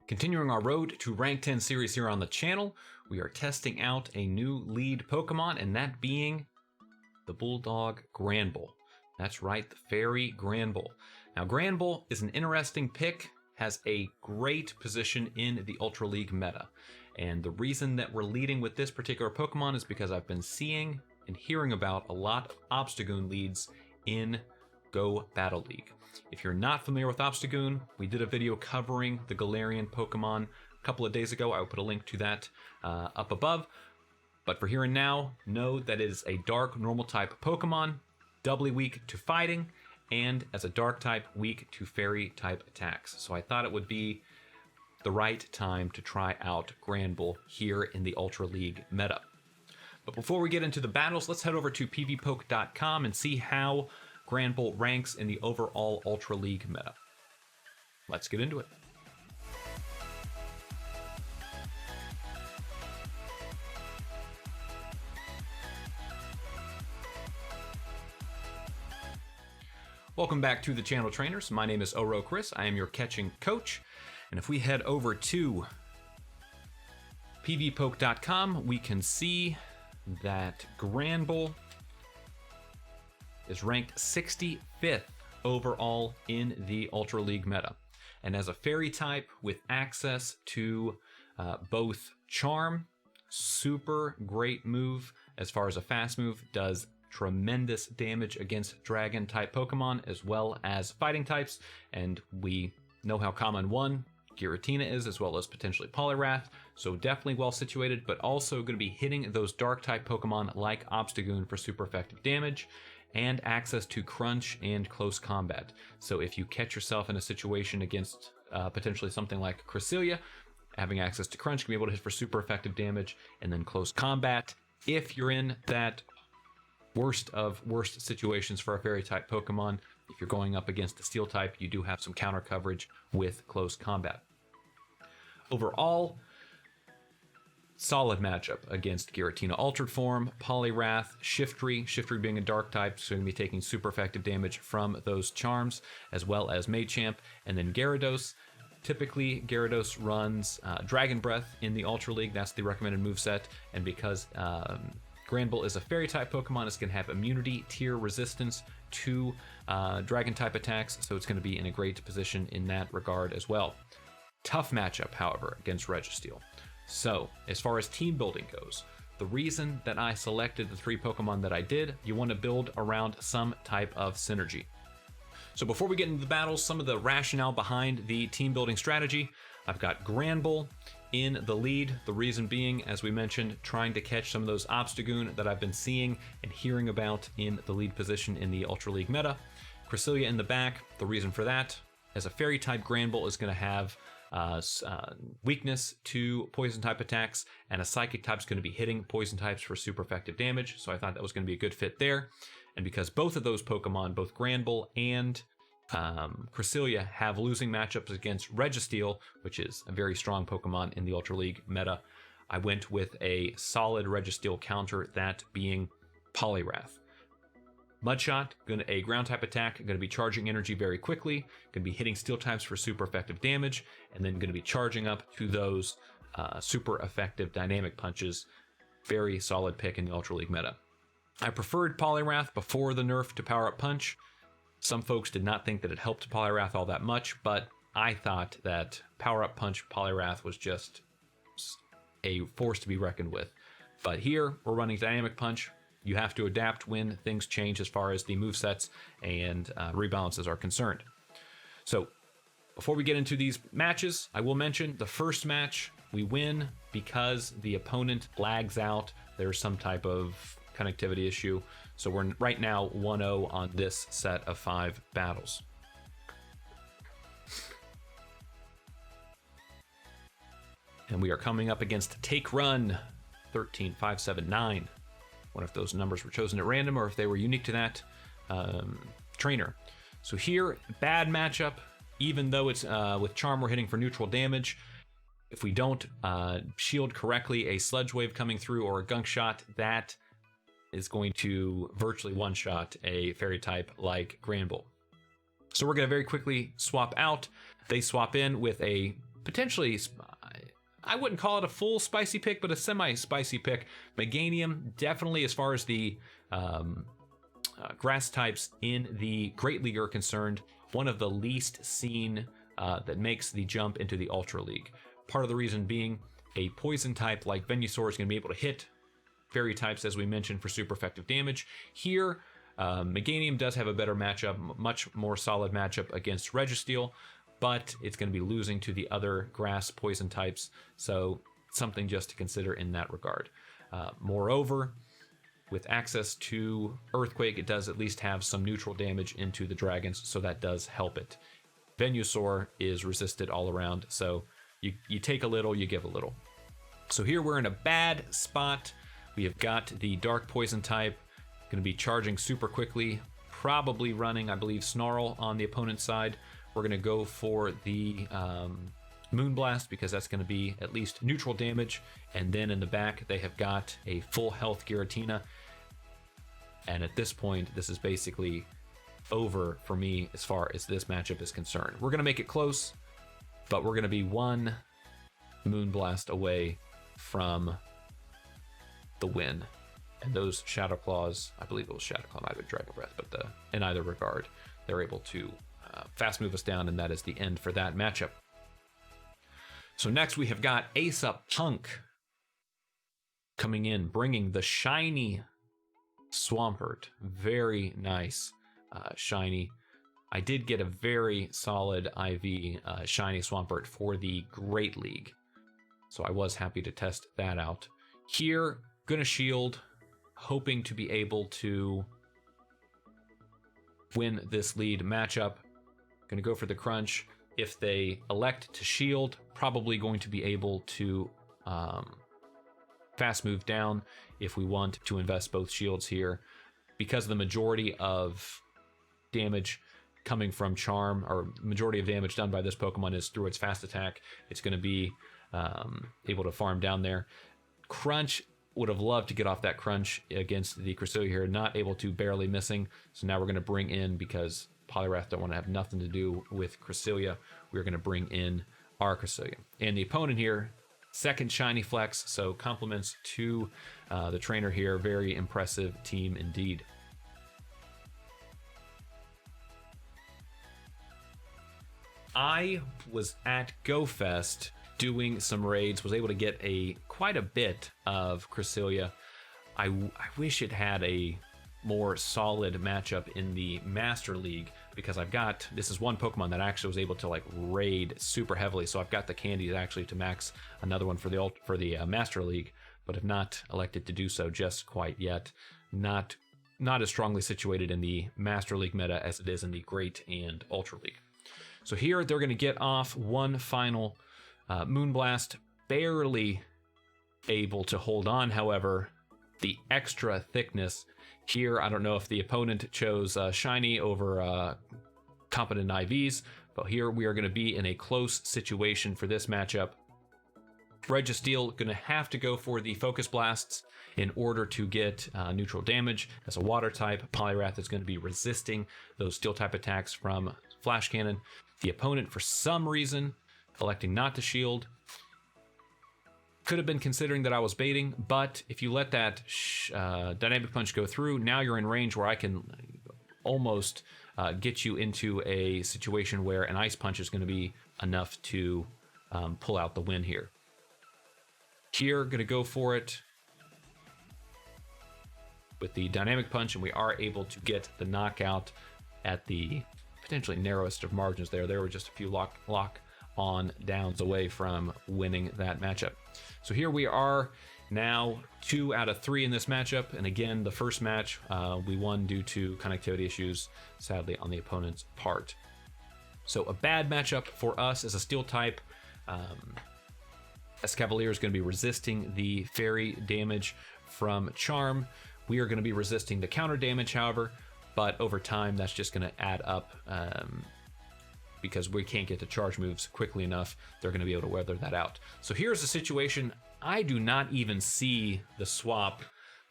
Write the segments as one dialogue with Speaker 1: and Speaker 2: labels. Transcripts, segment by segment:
Speaker 1: Continuing our road to rank 10 series here on the channel, we are testing out a new lead Pokemon, and that being the Bulldog Granbull. That's right, the Fairy Granbull. Now Granbull is an interesting pick, has a great position in the Ultra League meta. And the reason that we're leading with this particular Pokemon is because I've been seeing and hearing about a lot of Obstagoon leads in Go Battle League. If you're not familiar with Obstagoon, we did a video covering the Galarian Pokemon a couple of days ago. I will put a link to that up above. But for here and now, know that it is a dark normal type Pokemon, doubly weak to fighting, and as a dark type, weak to fairy type attacks. So I thought it would be the right time to try out Granbull here in the Ultra League meta. But before we get into the battles, let's head over to pvpoke.com and see how Granbull ranks in the overall Ultra League meta. Let's get into it. Welcome back to the channel, trainers. My name is Oro Chris. I am your catching coach. And if we head over to pvpoke.com, we can see that Granbull is ranked 65th overall in the Ultra League meta. And as a fairy type with access to both Charm, super great move as far as a fast move, does tremendous damage against dragon type Pokemon as well as fighting types. And we know how common one Giratina is, as well as potentially Poliwrath, so definitely well situated, but also going to be hitting those dark type Pokemon like Obstagoon for super effective damage, and access to Crunch and close combat. So if you catch yourself in a situation against potentially something like Cresselia, having access to Crunch can be able to hit for super effective damage, and then close combat. If you're in that worst of worst situations for a fairy type Pokemon, if you're going up against a steel type, you do have some counter coverage with close combat. Overall, solid matchup against Giratina Altered Form, Poliwrath, Shiftry being a dark type, so you're going to be taking super effective damage from those charms, as well as Machamp, and then Gyarados. Typically, Gyarados runs Dragon Breath in the Ultra League. That's the recommended moveset, and because Granbull is a fairy type Pokemon, it's going to have immunity tier resistance to dragon type attacks, so it's going to be in a great position in that regard as well. Tough matchup, however, against Registeel. So, as far as team building goes, the reason that I selected the 3 Pokemon that I did, you want to build around some type of synergy. So before we get into the battles, some of the rationale behind the team building strategy. I've got Granbull in the lead, the reason being, as we mentioned, trying to catch some of those Obstagoon that I've been seeing and hearing about in the lead position in the Ultra League meta. Cresselia in the back, the reason for that, as a fairy type, Granbull is going to have weakness to poison type attacks, and a psychic type is going to be hitting poison types for super effective damage, so I thought that was going to be a good fit there. And because both of those Pokemon, both Granbull and Cresselia, have losing matchups against Registeel, which is a very strong Pokemon in the Ultra League meta, I went with a solid Registeel counter, that being Poliwrath. Mudshot, a ground type attack, going to be charging energy very quickly, going to be hitting steel types for super effective damage, and then going to be charging up to those super effective dynamic punches. Very solid pick in the Ultra League meta. I preferred Poliwrath before the nerf to Power Up Punch. Some folks did not think that it helped Poliwrath all that much, but I thought that Power Up Punch Poliwrath was just a force to be reckoned with. But here, we're running Dynamic Punch. You have to adapt when things change as far as the movesets and rebalances are concerned. So, before we get into these matches, I will mention the first match we win because the opponent lags out. There's some type of connectivity issue. So we're right now 1-0 on this set of 5 battles. And we are coming up against Take Run 13579. One if those numbers were chosen at random or if they were unique to that trainer. So here, bad matchup, even though it's with Charm we're hitting for neutral damage. If we don't shield correctly, a Sludge Wave coming through or a Gunk Shot, that is going to virtually one-shot a fairy type like Granbull. So we're going to very quickly swap out. They swap in with a potentially, I wouldn't call it a full spicy pick, but a semi-spicy pick. Meganium, definitely as far as the grass types in the Great League are concerned, one of the least seen that makes the jump into the Ultra League. Part of the reason being a poison type like Venusaur is going to be able to hit fairy types, as we mentioned, for super effective damage. Here, Meganium does have a better matchup, much more solid matchup against Registeel, but it's going to be losing to the other grass poison types, so something just to consider in that regard. Moreover, with access to Earthquake, it does at least have some neutral damage into the dragons, so that does help it. Venusaur is resisted all around, so you take a little, you give a little. So here we're in a bad spot. We have got the dark poison type, going to be charging super quickly, probably running, I believe, Snarl on the opponent's side. We're going to go for the Moonblast because that's going to be at least neutral damage. And then in the back, they have got a full health Giratina. And at this point, this is basically over for me as far as this matchup is concerned. We're going to make it close, but we're going to be one Moonblast away from the win. And those Shadow Claws, I believe it was Shadow Claw, might have been Dragon Breath, but in either regard, they're able to fast move us down, and that is the end for that matchup. So next we have got Ace Up Punk coming in, bringing the shiny Swampert. Very nice shiny. I did get a very solid IV shiny Swampert for the Great League, so I was happy to test that out. Here, gonna shield, hoping to be able to win this lead matchup. Gonna go for the crunch. If they elect to shield, probably going to be able to fast move down if we want to invest both shields here. Because the majority of damage coming from Charm, or majority of damage done by this Pokemon is through its fast attack, it's going to be able to farm down there. Crunch, would have loved to get off that crunch against the Cresselia here, not able to, barely missing. So now we're going to bring in, because Poliwrath don't want to have nothing to do with Cresselia, we're going to bring in our Cresselia. And the opponent here, second shiny flex, so compliments to the trainer here. Very impressive team indeed. I was at GoFest doing some raids, was able to get quite a bit of Cresselia. I wish it had a more solid matchup in the Master League, because this is one Pokemon that actually was able to like raid super heavily, so I've got the candies actually to max another one for the Master League, but have not elected to do so just quite yet. Not as strongly situated in the Master League meta as it is in the Great and Ultra League. So here they're going to get off one final Moonblast, barely able to hold on. However, the extra thickness here, I don't know if the opponent chose shiny over competent IVs, but here we are going to be in a close situation for this matchup. Registeel going to have to go for the Focus Blasts in order to get neutral damage. As a water type, Poliwrath is going to be resisting those steel type attacks from Flash Cannon. The opponent, for some reason, electing not to shield. Could have been considering that I was baiting, but if you let that Dynamic Punch go through, now you're in range where I can almost get you into a situation where an Ice Punch is going to be enough to pull out the win here. Here, going to go for it with the Dynamic Punch, and we are able to get the knockout at the potentially narrowest of margins there. There were just a few lock on downs away from winning that matchup. So here we are now 2 out of 3 in this matchup, and again, the first match we won due to connectivity issues, sadly, on the opponent's part. So a bad matchup for us as a steel type. Escavalier is going to be resisting the fairy damage from Charm. We are going to be resisting the counter damage, however, but over time that's just going to add up because we can't get to charge moves quickly enough. They're going to be able to weather that out. So here's the situation. I do not even see the swap.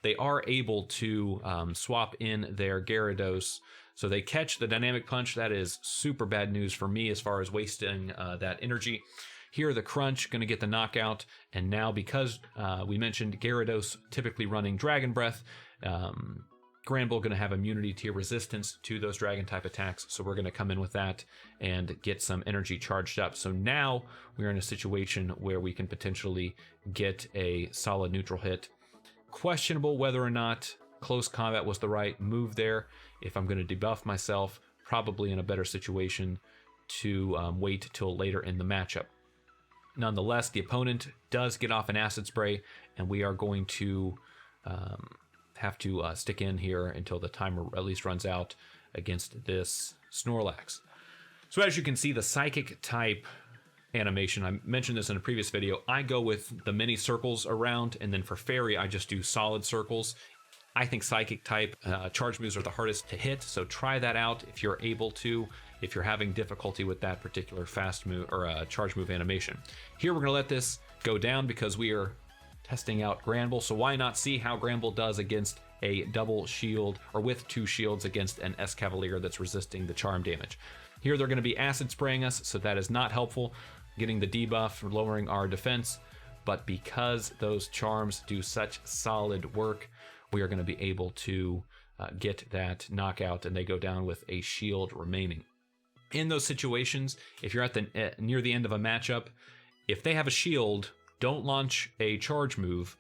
Speaker 1: They are able to swap in their Gyarados, So they catch the Dynamic Punch. That is super bad news for me as far as wasting that energy. Here, the Crunch, going to get the knockout. And now, because we mentioned Gyarados typically running Dragon Breath, Granbull going to have immunity to resistance to those Dragon-type attacks. So we're going to come in with that and get some energy charged up. So now we're in a situation where we can potentially get a solid neutral hit. Questionable whether or not close combat was the right move there. If I'm going to debuff myself, probably in a better situation to wait till later in the matchup. Nonetheless, the opponent does get off an Acid Spray, and we are going to have to stick in here until the timer at least runs out against this Snorlax. So as you can see, the Psychic type animation, I mentioned this in a previous video, I go with the mini circles around, and then for Fairy, I just do solid circles. I think Psychic type charge moves are the hardest to hit, so try that out if you're able to, if you're having difficulty with that particular fast move or charge move animation. Here we're going to let this go down because we are testing out Granbull, so why not see how Granbull does against a double shield, or with 2 shields against an Escavalier that's resisting the charm damage. Here they're going to be acid spraying us, so that is not helpful, getting the debuff or lowering our defense, but because those charms do such solid work, we are going to be able to get that knockout, and they go down with a shield remaining. In those situations, if you're at the near the end of a matchup, if they have a shield, don't launch a charge move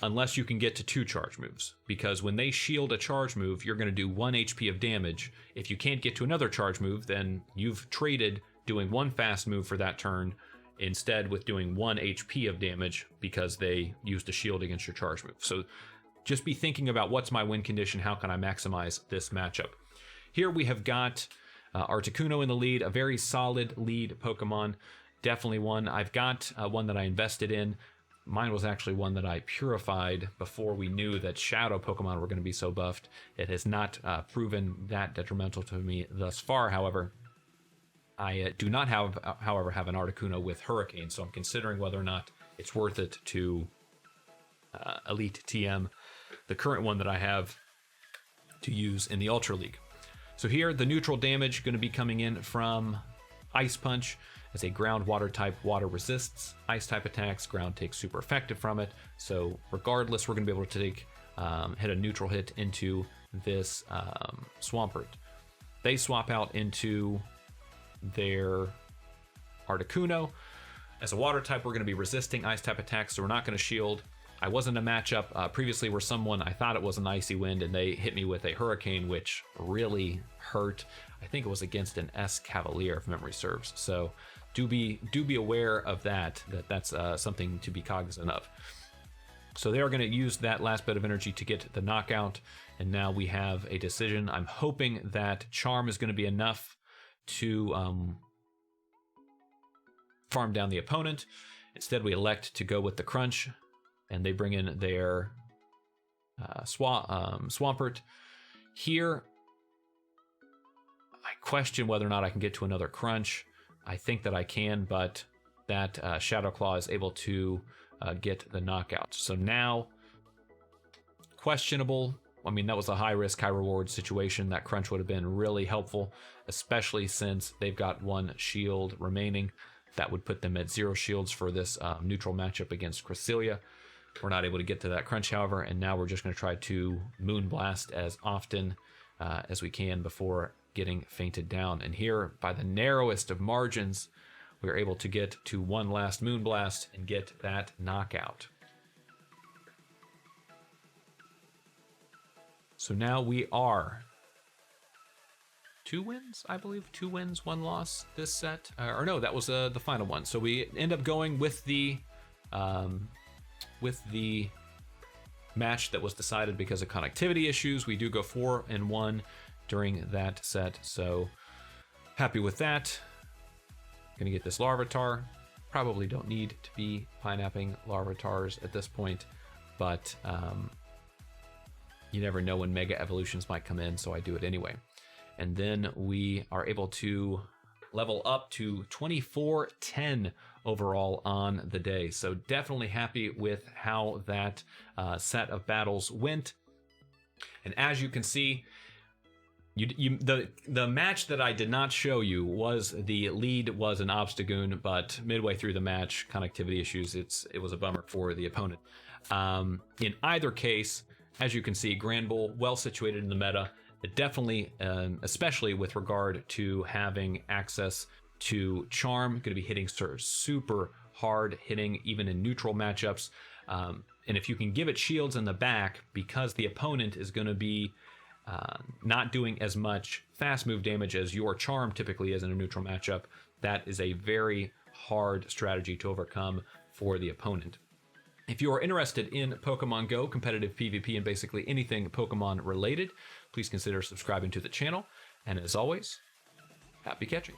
Speaker 1: unless you can get to 2 charge moves, because when they shield a charge move, you're going to do 1 HP of damage. If you can't get to another charge move, then you've traded doing 1 fast move for that turn instead with doing 1 HP of damage because they used a shield against your charge move. So just be thinking about what's my win condition, how can I maximize this matchup. Here we have got Articuno in the lead, a very solid lead Pokemon. Definitely one. I've got one that I invested in. Mine was actually one that I purified before we knew that Shadow Pokemon were going to be so buffed. It has not proven that detrimental to me thus far, however. I do not have an Articuno with Hurricane, so I'm considering whether or not it's worth it to Elite TM the current one that I have to use in the Ultra League. So here, the neutral damage going to be coming in from Ice Punch. As a ground water type, water resists ice type attacks, ground takes super effective from it. So regardless, we're going to be able to take hit a neutral hit into this Swampert. They swap out into their Articuno. As a water type, we're going to be resisting ice type attacks, so we're not going to shield. I was in a matchup previously where someone, I thought it was an Icy Wind, and they hit me with a Hurricane, which really hurt. I think it was against an Escavalier, if memory serves. So do be aware of that's something to be cognizant of. So they are going to use that last bit of energy to get the knockout, and now we have a decision. I'm hoping that Charm is going to be enough to farm down the opponent. Instead, we elect to go with the Crunch, and they bring in their Swampert. Here, I question whether or not I can get to another Crunch. I think that I can, but that Shadow Claw is able to get the knockout. So now, questionable. I mean, that was a high risk, high reward situation. That Crunch would have been really helpful, especially since they've got 1 shield remaining. That would put them at 0 shields for this neutral matchup against Cresselia. We're not able to get to that Crunch, however, and now we're just going to try to Moonblast as often as we can before getting fainted down. And here, by the narrowest of margins, we're able to get to 1 last Moonblast and get that knockout. So now we are 2 wins, I believe. 2 wins, 1 loss this set. Or no, that was the final one. So we end up going with the match that was decided because of connectivity issues. We do go 4-1 during that set, so happy with that. Gonna get this Larvitar. Probably don't need to be pineapping Larvitars at this point, but you never know when Mega Evolutions might come in, so I do it anyway. And then we are able to level up to 24-10 overall on the day. So definitely happy with how that set of battles went. And as you can see, The match that I did not show you was the lead was an Obstagoon, but midway through the match, connectivity issues. It was a bummer for the opponent. In either case, as you can see, Granbull well situated in the meta. Definitely, especially with regard to having access to Charm, going to be hitting super hard, hitting even in neutral matchups. And if you can give it shields in the back, because the opponent is going to be not doing as much fast move damage as your Charm typically is in a neutral matchup, that is a very hard strategy to overcome for the opponent. If you are interested in Pokemon Go, competitive PvP, and basically anything Pokemon related, please consider subscribing to the channel. And as always, happy catching.